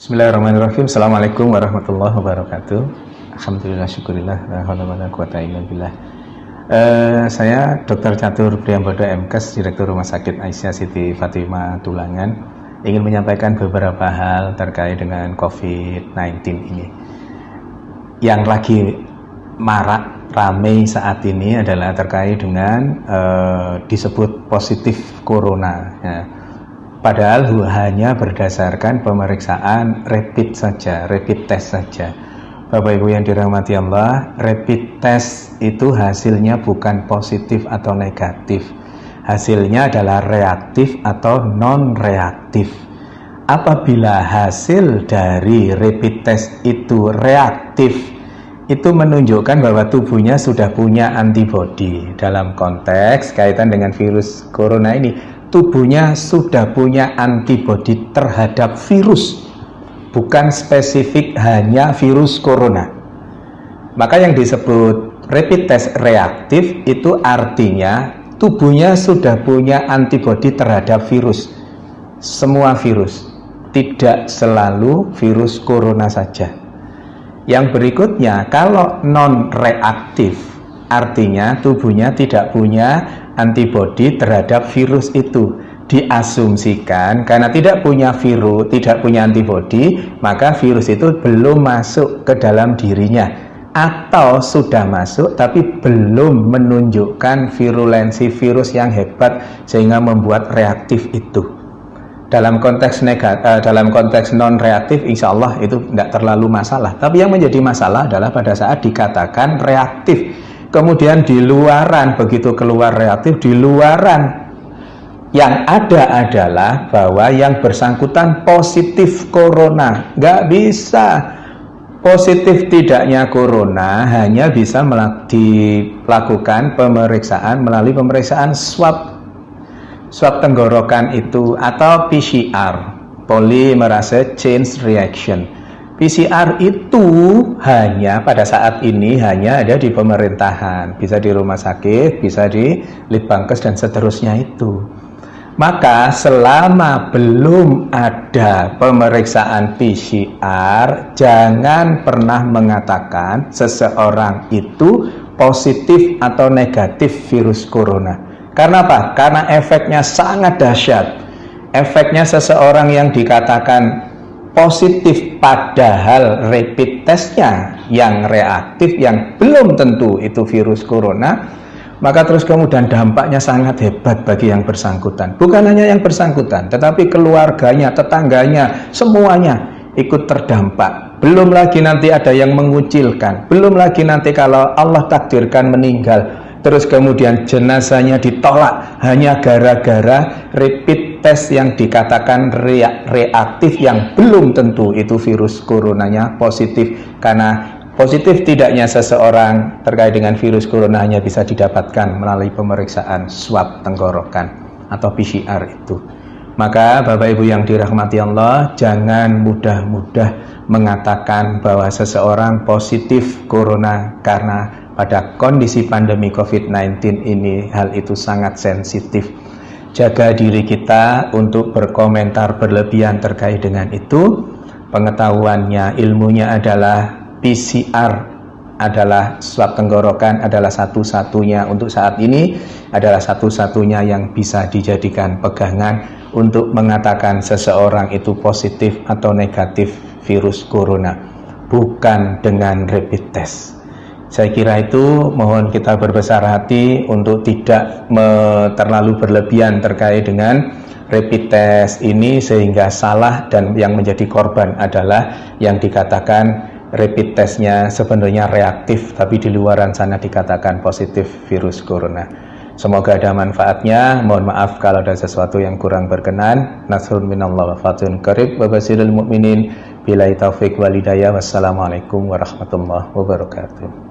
Bismillahirrahmanirrahim. Assalamualaikum warahmatullahi wabarakatuh. Alhamdulillah, syukurillah, la haula wala quwata illa billah. Saya Dr. Catur Priambodo MKes, Direktur Rumah Sakit Aisyah Siti Fatimah Tulangan, ingin menyampaikan beberapa hal terkait dengan COVID-19 ini. Yang lagi marak ramai saat ini adalah terkait dengan disebut positif corona ya. Padahal hanya berdasarkan pemeriksaan rapid saja, rapid test saja. Bapak Ibu yang dirahmati Allah, rapid test itu hasilnya bukan positif atau negatif. Hasilnya adalah reaktif atau non-reaktif. Apabila hasil dari rapid test itu reaktif, itu menunjukkan bahwa tubuhnya sudah punya antibodi. Dalam konteks kaitan dengan virus corona ini, tubuhnya sudah punya antibodi terhadap virus, bukan spesifik hanya virus corona. Maka yang disebut rapid test reaktif itu artinya tubuhnya sudah punya antibodi terhadap virus, semua virus, tidak selalu virus corona saja. Yang berikutnya, kalau non reaktif artinya tubuhnya tidak punya antibodi terhadap virus itu. Diasumsikan karena tidak punya virus, tidak punya antibodi, maka virus itu belum masuk ke dalam dirinya, atau sudah masuk tapi belum menunjukkan virulensi virus yang hebat sehingga membuat reaktif itu. Dalam konteks dalam konteks non reaktif, insya Allah itu tidak terlalu masalah. Tapi yang menjadi masalah adalah pada saat dikatakan reaktif, kemudian di luaran, begitu keluar reaktif, di luaran yang ada adalah bahwa yang bersangkutan positif corona. Nggak bisa. Positif tidaknya corona hanya bisa dilakukan pemeriksaan melalui pemeriksaan swab tenggorokan itu, atau PCR, polymerase chain reaction. PCR itu hanya pada saat ini hanya ada di pemerintahan, bisa di rumah sakit, bisa di Litbangkes dan seterusnya itu. Maka selama belum ada pemeriksaan PCR, jangan pernah mengatakan seseorang itu positif atau negatif virus corona. Karena apa? Karena efeknya sangat dahsyat. Efeknya seseorang yang dikatakan positif padahal rapid testnya yang reaktif, yang belum tentu itu virus corona, maka terus kemudian dampaknya sangat hebat bagi yang bersangkutan. Bukan hanya yang bersangkutan, tetapi keluarganya, tetangganya, semuanya ikut terdampak. Belum lagi nanti ada yang mengucilkan, belum lagi nanti kalau Allah takdirkan meninggal, terus kemudian jenazahnya ditolak hanya gara-gara rapid test yang dikatakan reaktif, yang belum tentu itu virus coronanya positif. Karena positif tidaknya seseorang terkait dengan virus corona hanya bisa didapatkan melalui pemeriksaan swab tenggorokan atau PCR itu. Maka Bapak Ibu yang dirahmati Allah, jangan mudah-mudah mengatakan bahwa seseorang positif corona, karena pada kondisi pandemi COVID-19 ini hal itu sangat sensitif. Jaga diri kita untuk berkomentar berlebihan terkait dengan itu. Pengetahuannya, ilmunya adalah PCR adalah swab tenggorokan, adalah satu-satunya untuk saat ini, adalah satu-satunya yang bisa dijadikan pegangan untuk mengatakan seseorang itu positif atau negatif virus corona, bukan dengan rapid test. Saya kira itu, mohon kita berbesar hati untuk tidak terlalu berlebihan terkait dengan rapid test ini sehingga salah, dan yang menjadi korban adalah yang dikatakan rapid testnya sebenarnya reaktif tapi di luaran sana dikatakan positif virus corona. Semoga ada manfaatnya. Mohon maaf kalau ada sesuatu yang kurang berkenan. Nasrun minallah wa fatun qarib wa basirul mu'minin. Billahi taufiq wal hidayah. Wassalamualaikum warahmatullahi wabarakatuh.